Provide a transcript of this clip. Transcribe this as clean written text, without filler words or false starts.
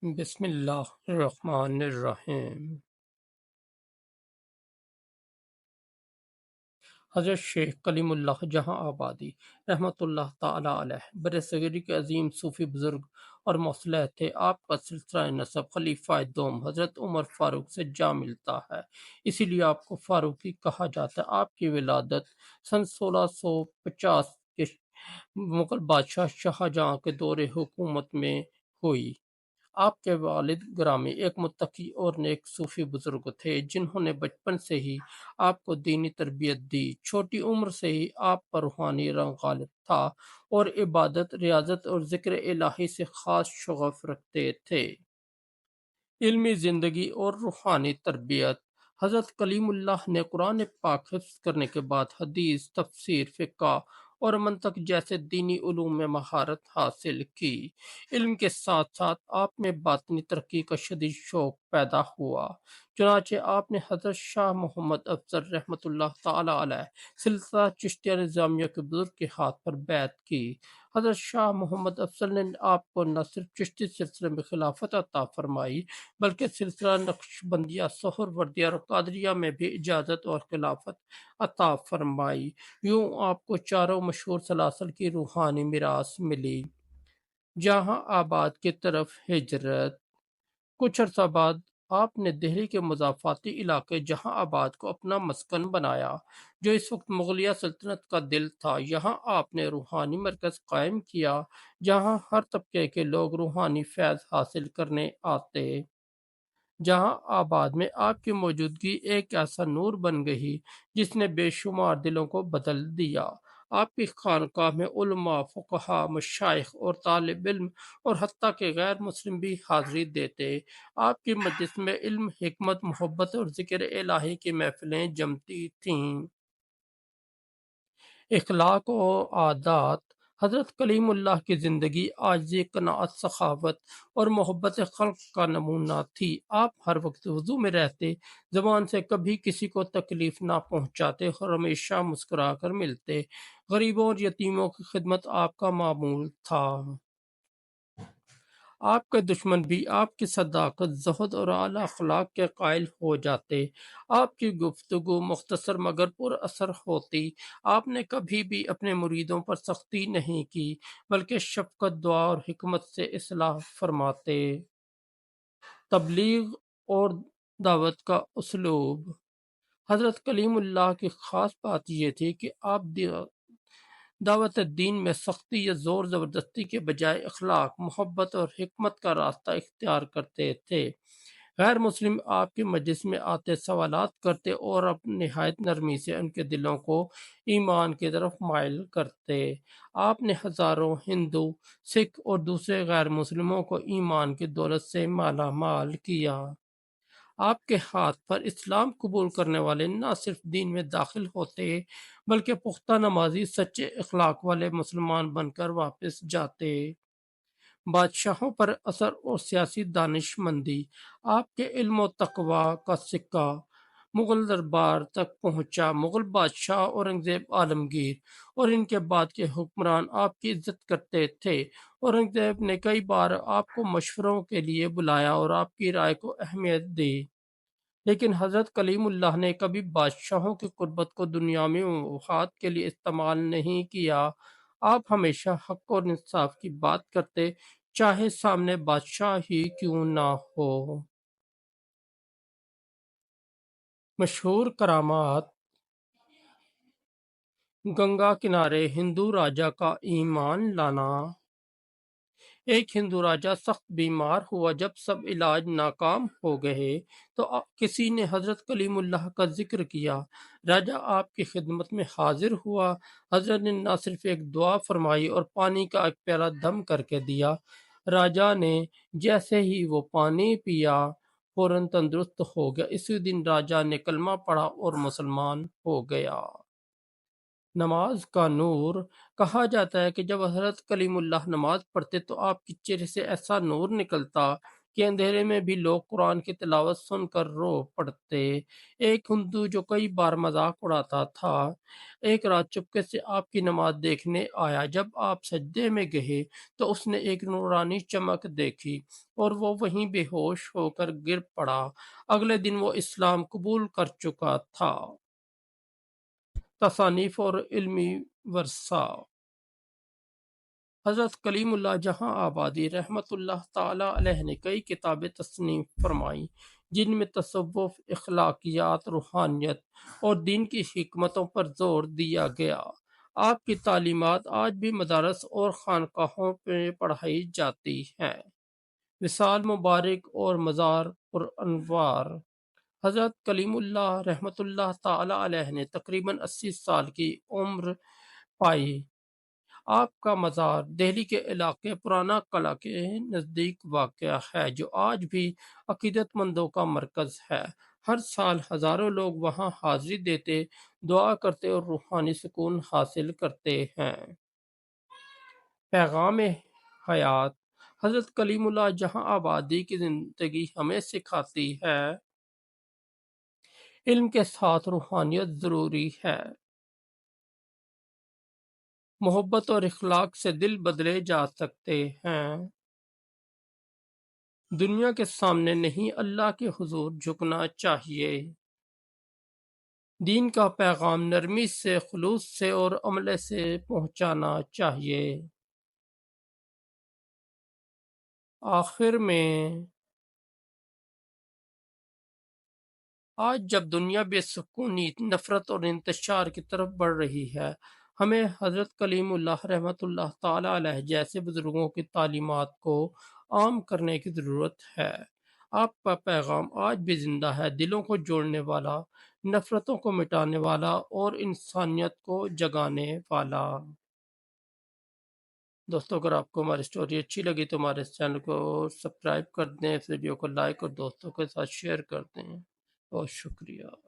بسم اللہ الرحمن الرحیم۔ حضرت شیخ کلیم اللہ جہاں آبادی رحمۃ اللہ تعالی علیہ برصغیر کے عظیم صوفی بزرگ اور مصلح تھے۔ آپ کا سلسلہ نسب خلیفہ دوم حضرت عمر فاروق سے جا ملتا ہے، اسی لیے آپ کو فاروقی کہا جاتا ہے۔ آپ کی ولادت سن 1650 کے مغل بادشاہ شاہجہاں کے دور حکومت میں ہوئی۔ آپ کے والد گرامی ایک متقی اور نیک صوفی بزرگ تھے، جنہوں نے بچپن سے ہی آپ کو دینی تربیت دی۔ چھوٹی عمر سے ہی آپ پر روحانی رنگ غالب تھا اور عبادت، ریاضت اور ذکر الہی سے خاص شغف رکھتے تھے۔ علمی زندگی اور روحانی تربیت: حضرت کلیم اللہ نے قرآن پاک حفظ کرنے کے بعد حدیث، تفسیر، فقہ اور منطق جیسے دینی علوم میں مہارت حاصل کی۔ علم کے ساتھ ساتھ آپ میں باطنی ترقی کا شدید شوق پیدا ہوا، چنانچہ آپ نے حضرت شاہ محمد افضل رحمۃ اللہ تعالی علیہ سلسلہ چشتیہ نظامیہ کے بزرگ کے ہاتھ پر بیعت کی۔ حضرت شاہ محمد افضل نے آپ کو نہ صرف چشتی سلسلے میں خلافت عطا فرمائی، بلکہ سلسلہ نقشبندیہ، سہروردیہ اور قادریہ میں بھی اجازت اور خلافت عطا فرمائی۔ یوں آپ کو چاروں مشہور سلاسل کی روحانی میراث ملی۔ جہاں آباد کی طرف ہجرت: کچھ عرصہ بعد آپ نے دہلی کے مضافاتی علاقے جہاں آباد کو اپنا مسکن بنایا، جو اس وقت مغلیہ سلطنت کا دل تھا۔ یہاں آپ نے روحانی مرکز قائم کیا، جہاں ہر طبقے کے لوگ روحانی فیض حاصل کرنے آتے۔ جہاں آباد میں آپ کی موجودگی ایک ایسا نور بن گئی جس نے بے شمار دلوں کو بدل دیا۔ آپ کی خانقاہ میں علماء، فقہا، مشائخ اور طالب علم اور حتیٰ کہ غیر مسلم بھی حاضری دیتے۔ آپ کی مجلس میں علم، حکمت، محبت اور ذکر الہی کی محفلیں جمتی تھیں۔ اخلاق و عادات: حضرت کلیم اللہ کی زندگی عاجزی، قناعت، سخاوت اور محبت خلق کا نمونہ تھی۔ آپ ہر وقت وضو میں رہتے، زبان سے کبھی کسی کو تکلیف نہ پہنچاتے اور ہمیشہ مسکرا کر ملتے۔ غریبوں اور یتیموں کی خدمت آپ کا معمول تھا۔ آپ کے دشمن بھی آپ کی صداقت، زہد اور اعلیٰ اخلاق کے قائل ہو جاتے۔ آپ کی گفتگو مختصر مگر پر اثر ہوتی۔ آپ نے کبھی بھی اپنے مریدوں پر سختی نہیں کی، بلکہ شفقت، دعا اور حکمت سے اصلاح فرماتے۔ تبلیغ اور دعوت کا اسلوب: حضرت کلیم اللہ کی خاص بات یہ تھی کہ آپ دعوت دین میں سختی یا زور زبردستی کے بجائے اخلاق، محبت اور حکمت کا راستہ اختیار کرتے تھے۔ غیر مسلم آپ کی مجلس میں آتے، سوالات کرتے اور اب نہایت نرمی سے ان کے دلوں کو ایمان کی طرف مائل کرتے۔ آپ نے ہزاروں ہندو، سکھ اور دوسرے غیر مسلموں کو ایمان کی دولت سے مالا مال کیا۔ آپ کے ہاتھ پر اسلام قبول کرنے والے نہ صرف دین میں داخل ہوتے، بلکہ پختہ نمازی، سچے اخلاق والے مسلمان بن کر واپس جاتے۔ بادشاہوں پر اثر اور سیاسی دانش مندی: آپ کے علم و تقوی کا سکہ مغل دربار تک پہنچا۔ مغل بادشاہ اورنگزیب عالمگیر اور ان کے بعد کے حکمران آپ کی عزت کرتے تھے۔ اورنگزیب نے کئی بار آپ کو مشوروں کے لیے بلایا اور آپ کی رائے کو اہمیت دی، لیکن حضرت کلیم اللہ نے کبھی بادشاہوں کی قربت کو دنیاوی مفاد کے لیے استعمال نہیں کیا۔ آپ ہمیشہ حق اور انصاف کی بات کرتے، چاہے سامنے بادشاہ ہی کیوں نہ ہو۔ مشہور کرامات: گنگا کنارے ہندو راجا کا ایمان لانا۔ ایک ہندو راجا سخت بیمار ہوا۔ جب سب علاج ناکام ہو گئے تو کسی نے حضرت کلیم اللہ کا ذکر کیا۔ راجا آپ کی خدمت میں حاضر ہوا۔ حضرت نے نہ صرف ایک دعا فرمائی اور پانی کا ایک پیالہ دم کر کے دیا۔ راجا نے جیسے ہی وہ پانی پیا، فوراً تندرست ہو گیا۔ اسی دن راجا نے کلمہ پڑھا اور مسلمان ہو گیا۔ نماز کا نور: کہا جاتا ہے کہ جب حضرت کلیم اللہ نماز پڑھتے تو آپ کے چہرے سے ایسا نور نکلتا کہ اندھیرے میں بھی لوگ قرآن کی تلاوت سن کر رو پڑتے۔ ایک ہندو جو کئی بار مذاق اڑاتا تھا، ایک رات چپکے سے آپ کی نماز دیکھنے آیا۔ جب آپ سجدے میں گئے تو اس نے ایک نورانی چمک دیکھی اور وہ وہیں بے ہوش ہو کر گر پڑا۔ اگلے دن وہ اسلام قبول کر چکا تھا۔ تصانیف اور علمی ورثہ: حضرت کلیم اللہ جہاں آبادی رحمۃ اللہ تعالی علیہ نے کئی کتابیں تصنیف فرمائیں جن میں تصوف، اخلاقیات، روحانیت اور دین کی حکمتوں پر زور دیا گیا۔ آپ کی تعلیمات آج بھی مدارس اور خانقاہوں میں پڑھائی جاتی ہیں۔ وصال مبارک اور مزار پرانوار: حضرت کلیم اللہ رحمۃ اللہ تعالی علیہ نے تقریباً 80 سال کی عمر پائی۔ آپ کا مزار دہلی کے علاقے پرانا قلعہ کے نزدیک واقع ہے، جو آج بھی عقیدت مندوں کا مرکز ہے۔ ہر سال ہزاروں لوگ وہاں حاضری دیتے، دعا کرتے اور روحانی سکون حاصل کرتے ہیں۔ پیغام حیات: حضرت کلیم اللہ جہاں آبادی کی زندگی ہمیں سکھاتی ہے علم کے ساتھ روحانیت ضروری ہے۔ محبت اور اخلاق سے دل بدلے جا سکتے ہیں۔ دنیا کے سامنے نہیں، اللہ کے حضور جھکنا چاہیے۔ دین کا پیغام نرمی سے، خلوص سے اور عملے سے پہنچانا چاہیے۔ آخر میں، آج جب دنیا بے سکونی، نفرت اور انتشار کی طرف بڑھ رہی ہے، ہمیں حضرت کلیم اللہ رحمۃ اللہ تعالی علیہ جیسے بزرگوں کی تعلیمات کو عام کرنے کی ضرورت ہے۔ آپ کا پیغام آج بھی زندہ ہے، دلوں کو جوڑنے والا، نفرتوں کو مٹانے والا اور انسانیت کو جگانے والا۔ دوستوں، اگر آپ کو ہماری سٹوری اچھی لگی تو ہمارے اس چینل کو سبسکرائب کر دیں، اس ویڈیو کو لائک اور دوستوں کے ساتھ شیئر کر دیں۔ بہت شکریہ۔